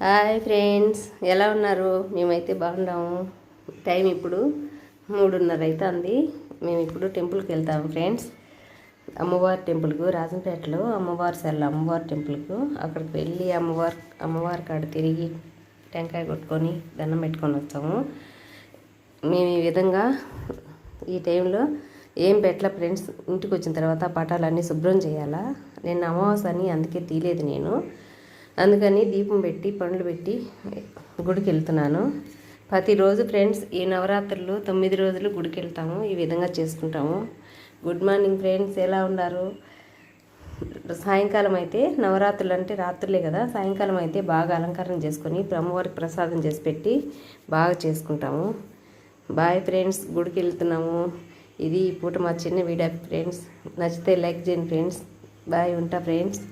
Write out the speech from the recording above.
Hi friends, ఎలా ఉన్నారు? మేమైతే బాగున్నాము. టైం ఇప్పుడు 3:30 అవుతుంది. మేము ఇప్పుడు టెంపుల్కి వెళ్తాము ఫ్రెండ్స్. అమ్మవారి టెంపుల్కు, రాజంపేటలో అమ్మవారి టెంపుల్కు. అక్కడికి వెళ్ళి అమ్మవారి కాడ తిరిగి టెంకాయ కొట్టుకొని దండం పెట్టుకొని వచ్చాము. మేము ఈ విధంగా ఈ టైంలో ఏం పెట్టలే ఫ్రెండ్స్. ఇంటికి వచ్చిన తర్వాత పటాలన్నీ శుభ్రం చేయాలా. నేను అమావాస్య అని అందుకే తీయలేదు నేను. అందుకని దీపం పెట్టి పండ్లు పెట్టి గుడికి వెళ్తున్నాను. ప్రతిరోజు ఫ్రెండ్స్ ఈ నవరాత్రులు 9 రోజులు గుడికి వెళ్తాము. ఈ విధంగా చేసుకుంటాము. గుడ్ మార్నింగ్ ఫ్రెండ్స్, ఎలా ఉన్నారు? సాయంకాలం అయితే నవరాత్రులు అంటే రాత్రులే కదా, సాయంకాలం అయితే బాగా అలంకరణ చేసుకొని అమ్మవారికి ప్రసాదం చేసి పెట్టి బాగా చేసుకుంటాము. బాయ్ ఫ్రెండ్స్, గుడికి వెళ్తున్నాము. ఇది ఈ పూట మా చిన్న వీడియో ఫ్రెండ్స్. నచ్చితే లైక్ చేయండి ఫ్రెండ్స్. బాయ్, ఉంటా ఫ్రెండ్స్.